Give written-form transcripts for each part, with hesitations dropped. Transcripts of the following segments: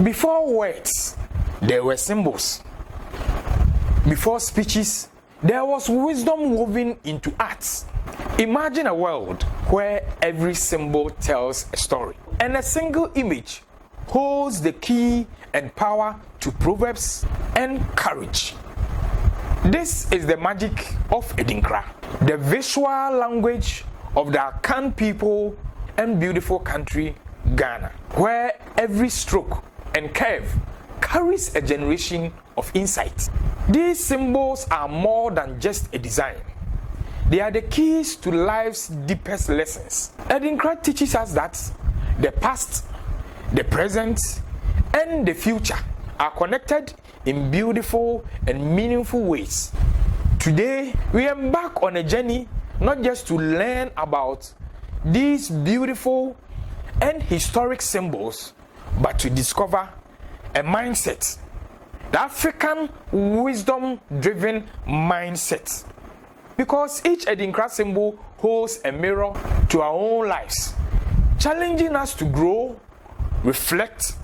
Before words, there were symbols. Before speeches, there was wisdom woven into arts. Imagine a world where every symbol tells a story, and a single image holds the key and power to proverbs and courage. This is the magic of Adinkra, the visual language of the Akan people and beautiful country Ghana, where every stroke and curve carries a generation of insight. These symbols are more than just a design. They are the keys to life's deepest lessons. Adinkra teaches us that the past, the present, and the future are connected in beautiful and meaningful ways. Today, we embark on a journey not just to learn about these beautiful and historic symbols, but to discover a mindset, the African wisdom-driven mindset. Because each Adinkra symbol holds a mirror to our own lives, challenging us to grow, reflect,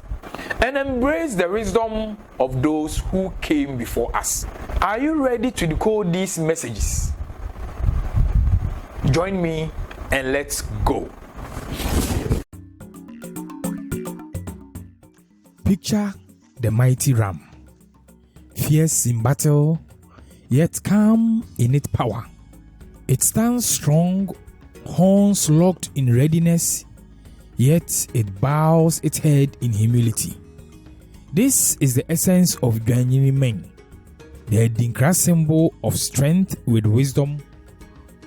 and embrace the wisdom of those who came before us. Are you ready to decode these messages? Join me and let's go. Picture the mighty ram, fierce in battle, yet calm in its power. It stands strong, horns locked in readiness, yet it bows its head in humility. This is the essence of Dwennimmen, the Adinkra symbol of strength with wisdom,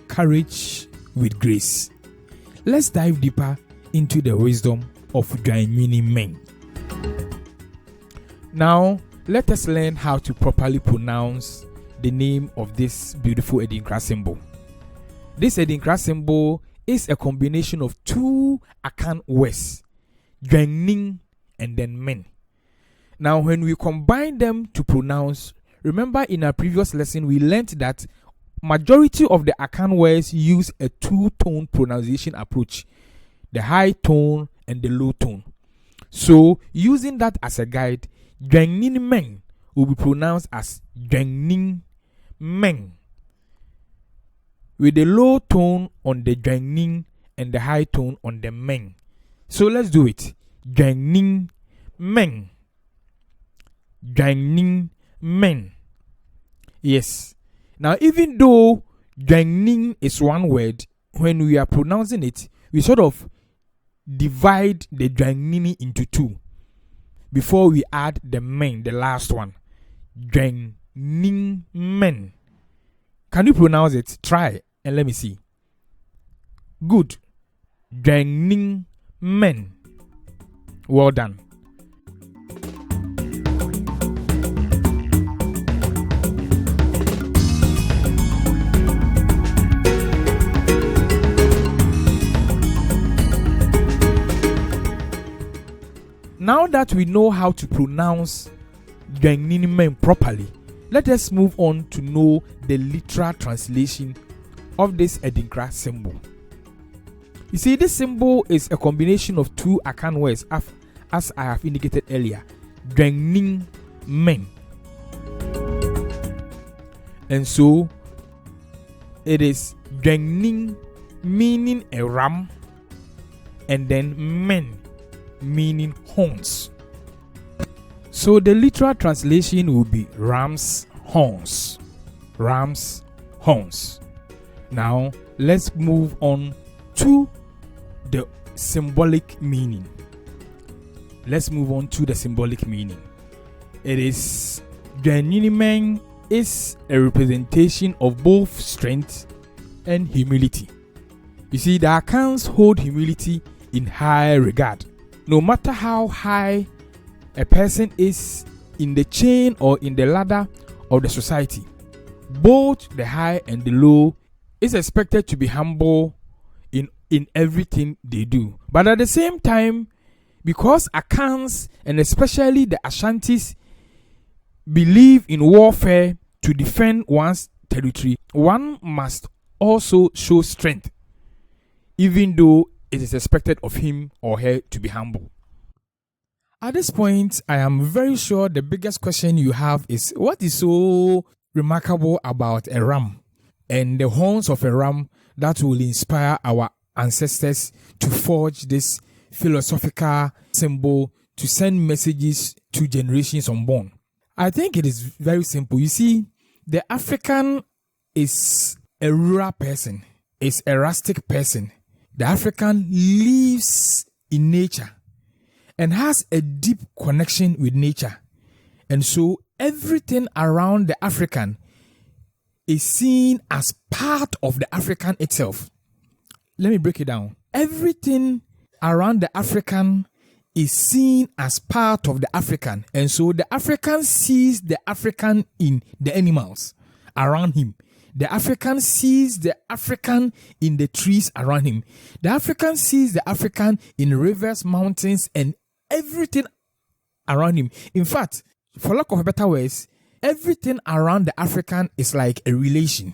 courage with grace. Let's dive deeper into the wisdom of Dwennimmen. Now, let us learn how to properly pronounce the name of this beautiful Adinkra symbol. This Adinkra symbol is a combination of two Akan words, Dwennimmen and then men. Now, when we combine them to pronounce, remember in our previous lesson we learned that majority of the Akan words use a two-tone pronunciation approach, the high tone and the low tone. So, using that as a guide, Dwennimmen will be pronounced as Dwennimmen, with the low tone on the Dwennim and the high tone on the men. So let's do it. Dwennimmen. Dwennimmen. Yes. Now, even though Dwennim is one word, when we are pronouncing it, we sort of divide the Dwennini into two before we add the men, the last one. Dwennimmen. Can you pronounce it? Try and let me see. Good. Dwennimmen. Well done. Now that we know how to pronounce Dwennimmen properly, let us move on to know the literal translation of this Adinkra symbol. You see, this symbol is a combination of two Akan words, as I have indicated earlier, Dwennimmen. And so, it is Dwennim meaning a ram, and then men meaning horns. So the literal translation will be ram's horns. Ram's horns. Now let's move on to the symbolic meaning. It is Dwennimmen is a representation of both strength and humility. You see, the Akans hold humility in high regard. No matter how high a person is in the chain or in the ladder of the society, both the high and the low is expected to be humble in everything they do. But at the same time, because Akans and especially the Ashantis believe in warfare to defend one's territory, one must also show strength, even though it is expected of him or her to be humble. At this point, I am very sure the biggest question you have is, what is so remarkable about a ram and the horns of a ram that will inspire our ancestors to forge this philosophical symbol to send messages to generations unborn? I think it is very simple. You see, the African is a rural person, is a rustic person. The African lives in nature and has a deep connection with nature. And so everything around the African is seen as part of the African itself. Let me break it down. Everything around the African is seen as part of the African. And so the African sees the African in the animals around him. The African sees the African in the trees around him. The African sees the African in rivers, mountains, and everything around him. In fact, for lack of better words, everything around the African is like a relation.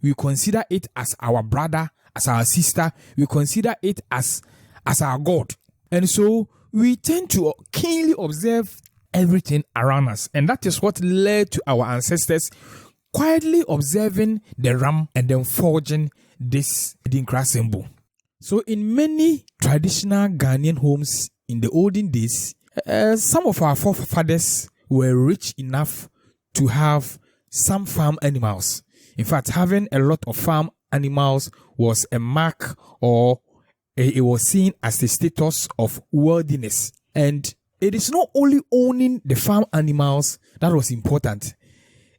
We consider it as our brother, as our sister. We consider it as our God. And so we tend to keenly observe everything around us. And that is what led to our ancestors quietly observing the ram and then forging this Adinkra symbol. So in many traditional Ghanaian homes in the olden days, some of our forefathers were rich enough to have some farm animals. In fact, having a lot of farm animals was a mark, or it was seen as the status of worldliness. And it is not only owning the farm animals that was important.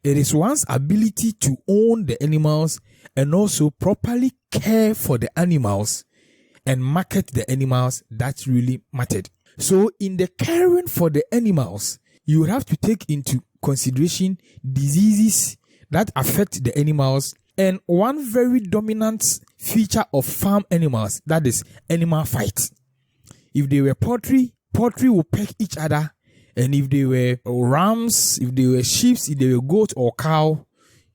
It is one's ability to own the animals and also properly care for the animals and market the animals that really mattered. So in the caring for the animals, you would have to take into consideration diseases that affect the animals. And one very dominant feature of farm animals, that is animal fight. If they were poultry will peck each other. And if they were rams, if they were sheep, if they were goat or cow,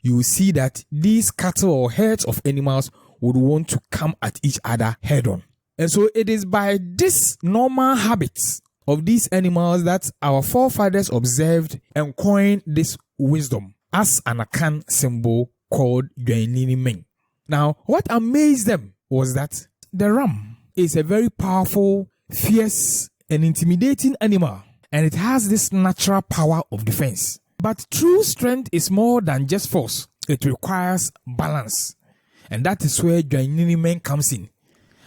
you will see that these cattle or herds of animals would want to come at each other head on. And so it is by this normal habits of these animals that our forefathers observed and coined this wisdom as an Akan symbol called Dwennimmen. Now, what amazed them was that the ram is a very powerful, fierce, and intimidating animal. And it has this natural power of defense. But true strength is more than just force. It requires balance. And that is where Dwennimmen comes in,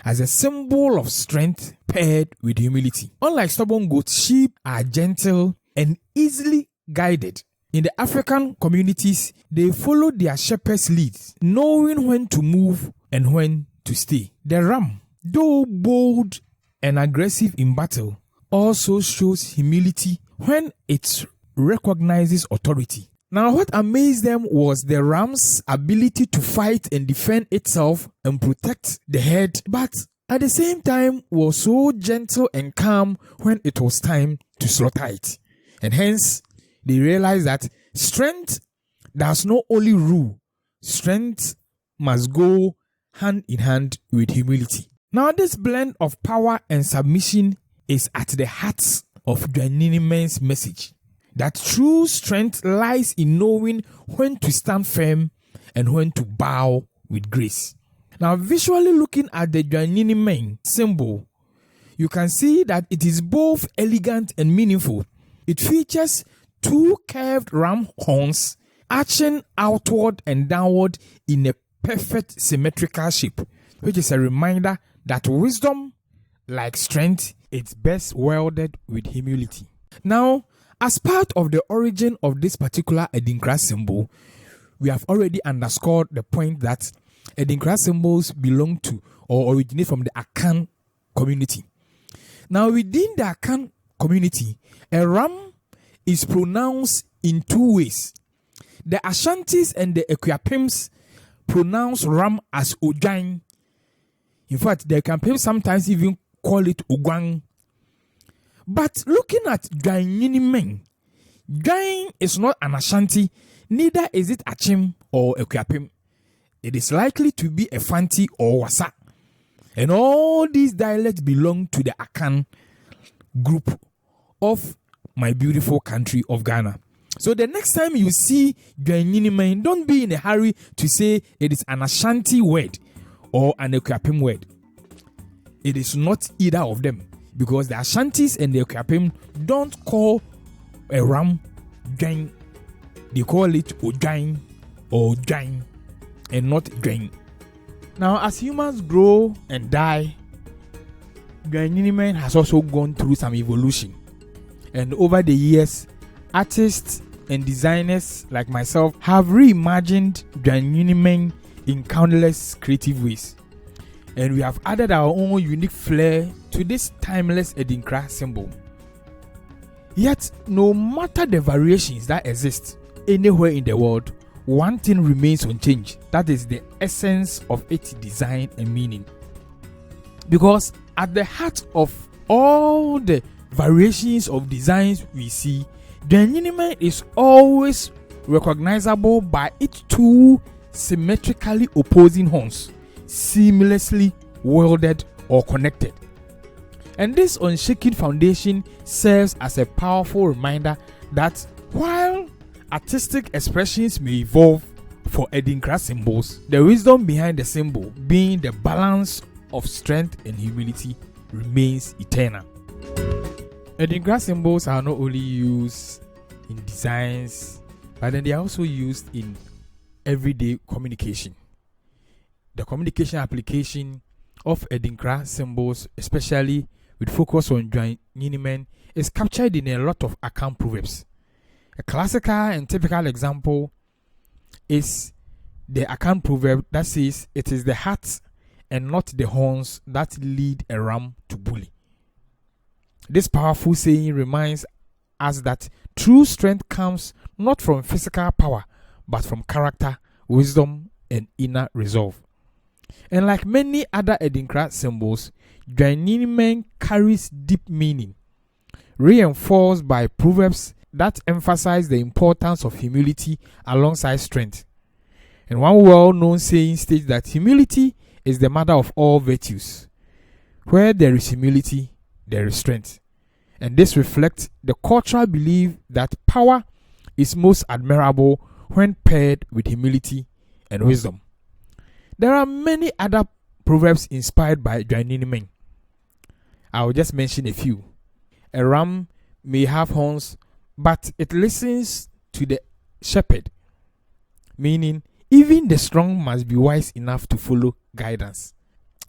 as a symbol of strength paired with humility. Unlike stubborn goats, sheep are gentle and easily guided. In the African communities, they follow their shepherd's lead, knowing when to move and when to stay. The ram, though bold and aggressive in battle, also shows humility when it recognizes authority. Now, what amazed them was the ram's ability to fight and defend itself and protect the herd, but at the same time was so gentle and calm when it was time to slaughter it. And hence, they realized that strength does not only rule, strength must go hand in hand with humility. Now, this blend of power and submission is at the heart of Dwennimmen's message, that true strength lies in knowing when to stand firm and when to bow with grace. Now, visually looking at the Dwennimmen symbol, you can see that it is both elegant and meaningful. It features two curved ram horns arching outward and downward in a perfect symmetrical shape, which is a reminder that wisdom, like strength, it's best welded with humility. Now, as part of the origin of this particular Adinkra symbol, we have already underscored the point that Adinkra symbols belong to or originate from the Akan community. Now, within the Akan community, a ram is pronounced in two ways. The Ashantis and the Ekuapims pronounce ram as Ojang. In fact, the Ekuapims sometimes even call it Ugwang. But looking at Dwennimmen, Dwang is not an Ashanti, neither is it Achim or Ekuapim. It is likely to be a Fanti or Wasa. And all these dialects belong to the Akan group of my beautiful country of Ghana. So the next time you see Dwennimmen, don't be in a hurry to say it is an Ashanti word or an Ekuapem word. It is not either of them, because the Ashantis and the Ekuapem don't call a ram Dwen. They call it Odwan or Dwan and not Dwen. Now, as humans grow and die, Dwennimmen has also gone through some evolution. And over the years, artists and designers like myself have reimagined Dwennimmen in countless creative ways. And we have added our own unique flair to this timeless Adinkra symbol. Yet, no matter the variations that exist anywhere in the world, one thing remains unchanged. That is the essence of its design and meaning. Because at the heart of all the variations of designs we see, Dwennimmen is always recognizable by its two symmetrically opposing horns, seamlessly welded or connected. And this unshaken foundation serves as a powerful reminder that while artistic expressions may evolve for Adinkra symbols, the wisdom behind the symbol, being the balance of strength and humility, remains eternal. Adinkra symbols are not only used in designs, but then they are also used in everyday communication. The communication application of Adinkra symbols, especially with focus on Dwennimmen, is captured in a lot of Akan proverbs. A classical and typical example is the Akan proverb that says, "It is the heart and not the horns that lead a ram to bully." This powerful saying reminds us that true strength comes not from physical power, but from character, wisdom, and inner resolve. And like many other Adinkra symbols, Dwennimmen carries deep meaning, reinforced by proverbs that emphasize the importance of humility alongside strength. And one well-known saying states that humility is the mother of all virtues. Where there is humility, there is strength. And this reflects the cultural belief that power is most admirable when paired with humility and wisdom. There are many other proverbs inspired by Dwennimmen. I will just mention a few. A ram may have horns, but it listens to the shepherd, meaning even the strong must be wise enough to follow guidance.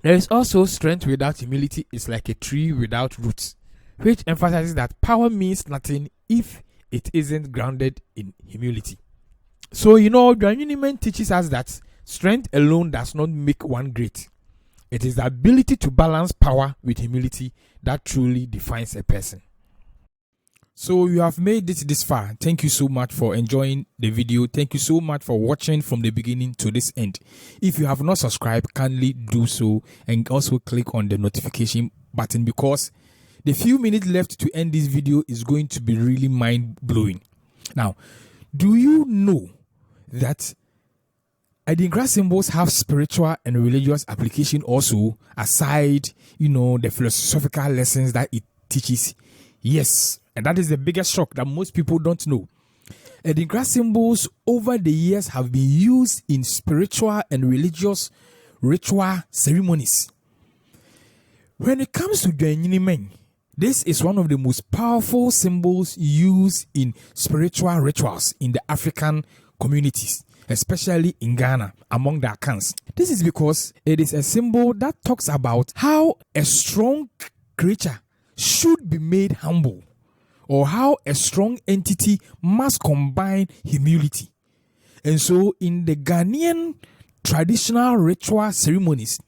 There is also strength without humility is like a tree without roots, which emphasizes that power means nothing if it isn't grounded in humility. So, Dwennimmen teaches us that strength alone does not make one great. It is the ability to balance power with humility that truly defines a person. So you have made it this far. Thank you so much for enjoying the video. Thank you so much for watching from the beginning to this end. If you have not subscribed, kindly do so, and also click on the notification button, because the few minutes left to end this video is going to be really mind-blowing. Now, do you know that Adinkra symbols have spiritual and religious application also, aside, the philosophical lessons that it teaches? Yes, and that is the biggest shock that most people don't know. Adinkra symbols over the years have been used in spiritual and religious ritual ceremonies. When it comes to Dwennimmen, this is one of the most powerful symbols used in spiritual rituals in the African communities, especially in Ghana, among the Akans. This is because it is a symbol that talks about how a strong creature should be made humble, or how a strong entity must combine humility. And so in the Ghanaian traditional ritual ceremonies,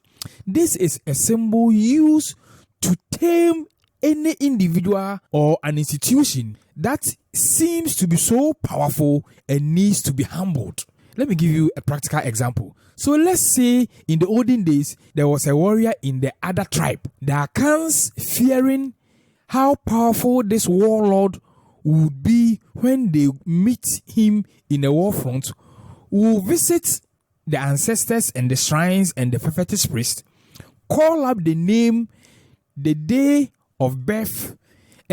this is a symbol used to tame any individual or an institution that seems to be so powerful and needs to be humbled. Let me give you a practical example. So let's say in the olden days, there was a warrior in the other tribe. The Akans, fearing how powerful this warlord would be when they meet him in a war front, will visit the ancestors and the shrines and the prophetess priest, call up the name, the day of birth,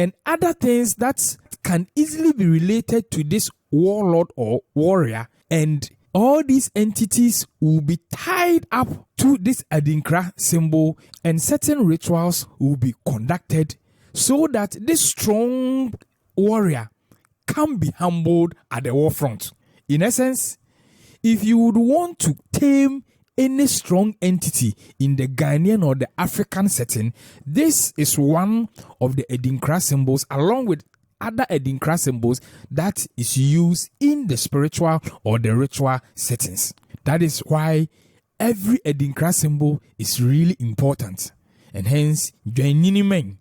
and other things that can easily be related to this warlord or warrior, and all these entities will be tied up to this Adinkra symbol, and certain rituals will be conducted so that this strong warrior can be humbled at the war front. In essence, if you would want to tame any strong entity in the Ghanaian or the African setting, this is one of the Adinkra symbols, along with other Adinkra symbols that is used in the spiritual or the ritual settings. That is why every Adinkra symbol is really important, and hence Dwennimmen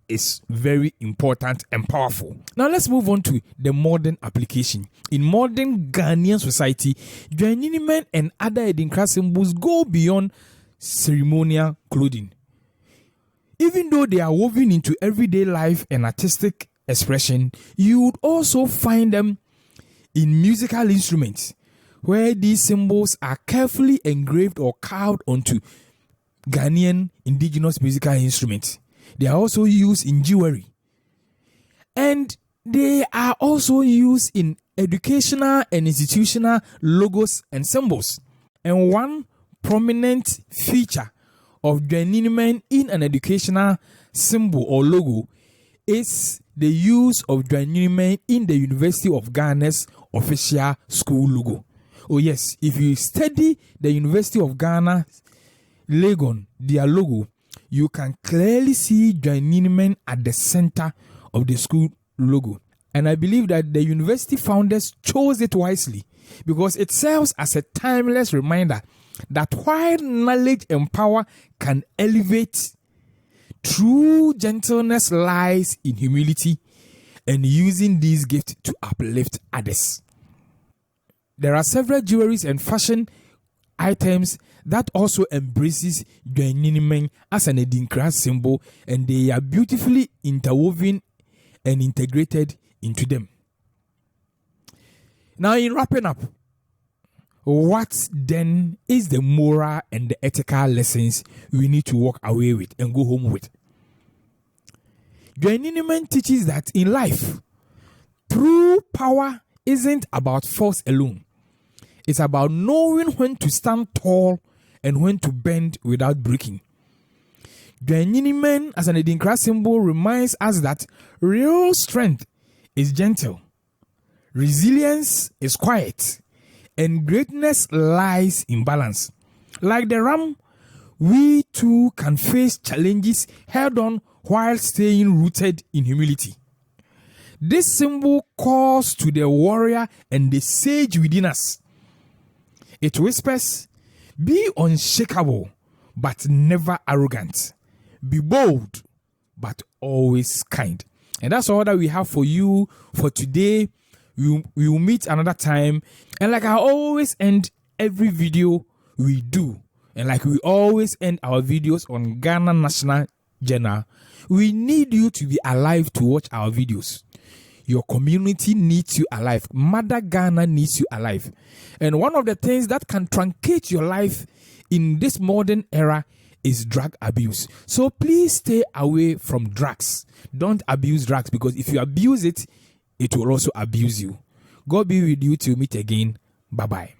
is very important and powerful. Now let's move on to the modern application. In modern Ghanaian society, Dwennimmen and other Adinkra symbols go beyond ceremonial clothing. Even though they are woven into everyday life and artistic expression, you would also find them in musical instruments, where these symbols are carefully engraved or carved onto Ghanaian indigenous musical instruments. They are also used in jewelry, and they are also used in educational and institutional logos and symbols. And one prominent feature of Dwennimmen in an educational symbol or logo is the use of Dwennimmen in the University of Ghana's official school logo. Oh yes, if you study the University of Ghana, Legon, their logo, you can clearly see Dwennimmen at the center of the school logo. And I believe that the university founders chose it wisely, because it serves as a timeless reminder that while knowledge and power can elevate, true gentleness lies in humility and using these gifts to uplift others. There are several jewelries and fashion items that also embraces Dwennimmen as an Adinkra symbol, and they are beautifully interwoven and integrated into them. Now, in wrapping up, what then is the moral and the ethical lessons we need to walk away with and go home with? Dwennimmen teaches that in life, true power isn't about force alone. It's about knowing when to stand tall and when to bend without breaking. Dwennimmen as an Adinkra symbol reminds us that real strength is gentle, resilience is quiet, and greatness lies in balance. Like the ram, we too can face challenges head on while staying rooted in humility. This symbol calls to the warrior and the sage within us. It whispers, be unshakable, but never arrogant. Be bold, but always kind. And that's all that we have for you for today. We will meet another time. And like I always end every video we do, and like we always end our videos on GhanaNatGeo, we need you to be alive to watch our videos. Your community needs you alive. Mother Ghana needs you alive. And one of the things that can truncate your life in this modern era is drug abuse. So please stay away from drugs. Don't abuse drugs, because if you abuse it, it will also abuse you. God be with you till we meet again. Bye-bye.